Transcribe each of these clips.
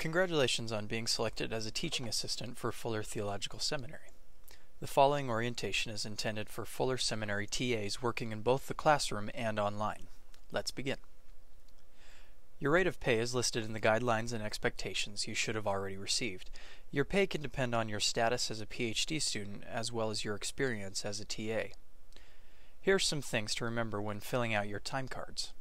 Congratulations on being selected as a teaching assistant for Fuller Theological Seminary. The following orientation is intended for Fuller Seminary TAs working in both the classroom and online. Let's begin. Your rate of pay is listed in the guidelines and expectations you should have already received. Your pay can depend on your status as a PhD student as well as your experience as a TA. Here are some things to remember when filling out your time cards.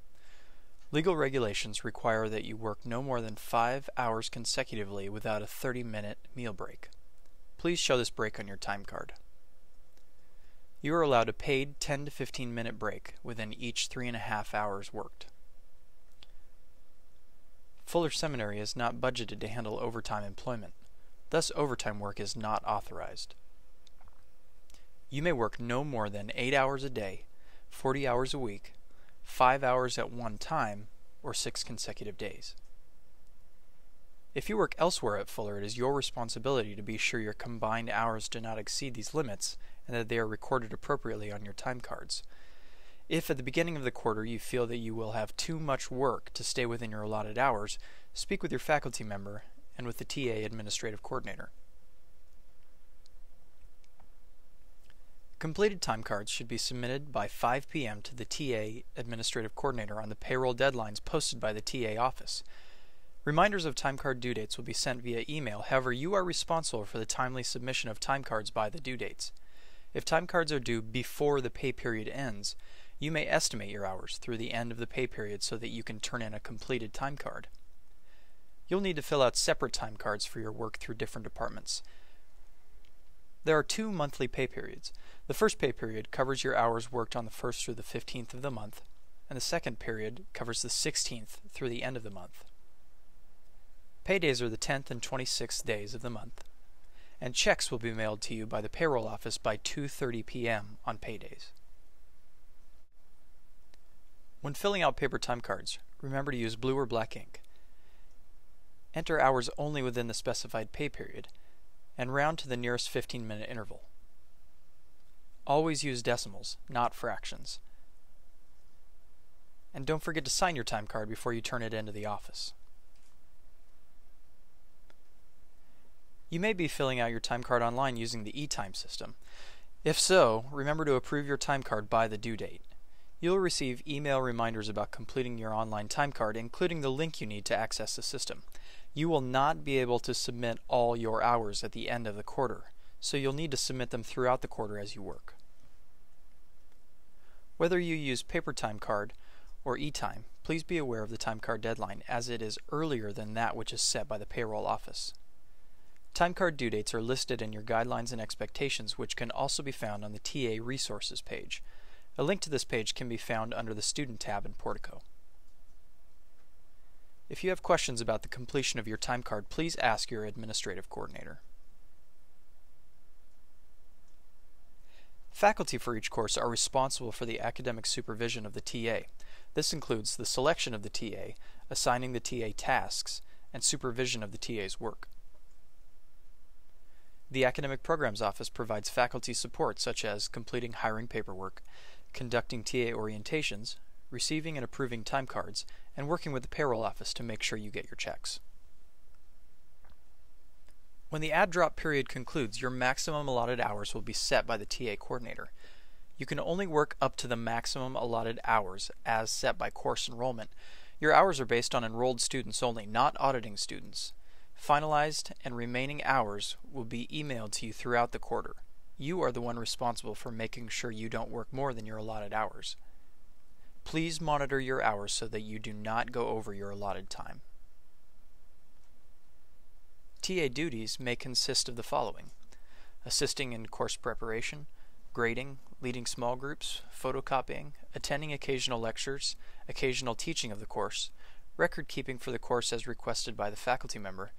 Legal regulations require that you work no more than 5 hours consecutively without a 30-minute meal break. Please show this break on your time card. You are allowed a paid 10 to 15-minute break within each 3.5 hours worked. Fuller Seminary is not budgeted to handle overtime employment. Thus, overtime work is not authorized. You may work no more than 8 hours a day, 40 hours a week, 5 hours at one time, or 6 consecutive days. If you work elsewhere at Fuller, it is your responsibility to be sure your combined hours do not exceed these limits and that they are recorded appropriately on your time cards. If at the beginning of the quarter you feel that you will have too much work to stay within your allotted hours, speak with your faculty member and with the TA administrative coordinator. Completed time cards should be submitted by 5 p.m. to the TA administrative coordinator on the payroll deadlines posted by the TA office. Reminders of time card due dates will be sent via email. However, you are responsible for the timely submission of time cards by the due dates. If time cards are due before the pay period ends, you may estimate your hours through the end of the pay period so that you can turn in a completed time card. You'll need to fill out separate time cards for your work through different departments. There are 2 monthly pay periods. The first pay period covers your hours worked on the 1st through the 15th of the month, and the second period covers the 16th through the end of the month. Paydays are the 10th and 26th days of the month, and checks will be mailed to you by the payroll office by 2:30 p.m. on paydays. When filling out paper time cards, remember to use blue or black ink. Enter hours only within the specified pay period, and round to the nearest 15-minute interval. Always use decimals, not fractions. And don't forget to sign your time card before you turn it into the office. You may be filling out your time card online using the eTime system. If so, remember to approve your time card by the due date. You'll receive email reminders about completing your online time card, including the link you need to access the system. You will not be able to submit all your hours at the end of the quarter, so you'll need to submit them throughout the quarter as you work. Whether you use paper time card or eTime, please be aware of the time card deadline, as it is earlier than that which is set by the payroll office. Time card due dates are listed in your guidelines and expectations, which can also be found on the TA Resources page. A link to this page can be found under the Student tab in Portico. If you have questions about the completion of your time card, please ask your administrative coordinator. Faculty for each course are responsible for the academic supervision of the TA. This includes the selection of the TA, assigning the TA tasks, and supervision of the TA's work. The Academic Programs Office provides faculty support such as completing hiring paperwork, conducting TA orientations, receiving and approving time cards, and working with the payroll office to make sure you get your checks. When the add drop period concludes, your maximum allotted hours will be set by the TA coordinator. You can only work up to the maximum allotted hours as set by course enrollment. Your hours are based on enrolled students only, not auditing students. Finalized and remaining hours will be emailed to you throughout the quarter. You are the one responsible for making sure you don't work more than your allotted hours. Please monitor your hours so that you do not go over your allotted time. TA duties may consist of the following: assisting in course preparation, grading, leading small groups, photocopying, attending occasional lectures, occasional teaching of the course, record keeping for the course as requested by the faculty member,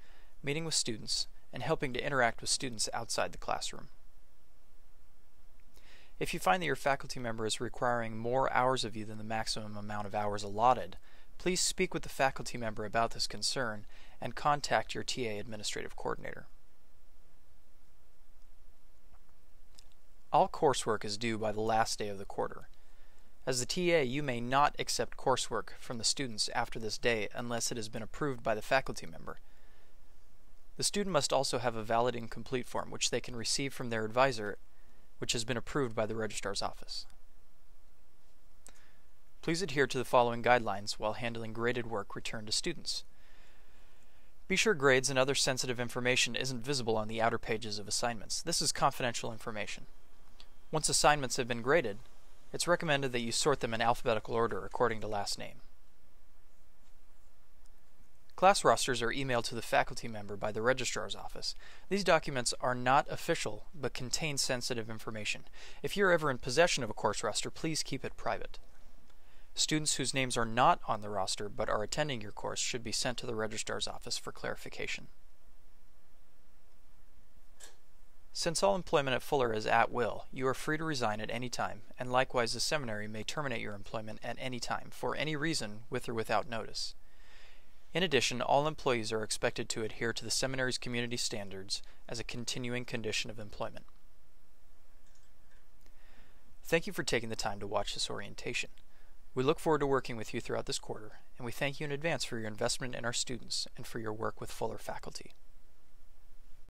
meeting with students, and helping to interact with students outside the classroom. If you find that your faculty member is requiring more hours of you than the maximum amount of hours allotted, please speak with the faculty member about this concern and contact your TA administrative coordinator. All coursework is due by the last day of the quarter. As the TA, you may not accept coursework from the students after this day unless it has been approved by the faculty member. The student must also have a valid and complete form which they can receive from their advisor, which has been approved by the Registrar's Office. Please adhere to the following guidelines while handling graded work returned to students. Be sure grades and other sensitive information isn't visible on the outer pages of assignments. This is confidential information. Once assignments have been graded, it's recommended that you sort them in alphabetical order according to last name. Class rosters are emailed to the faculty member by the Registrar's Office. These documents are not official, but contain sensitive information. If you're ever in possession of a course roster, please keep it private. Students whose names are not on the roster but are attending your course should be sent to the Registrar's Office for clarification. Since all employment at Fuller is at will, you are free to resign at any time, and likewise the seminary may terminate your employment at any time, for any reason, with or without notice. In addition, all employees are expected to adhere to the seminary's community standards as a continuing condition of employment. Thank you for taking the time to watch this orientation. We look forward to working with you throughout this quarter, and we thank you in advance for your investment in our students and for your work with Fuller faculty.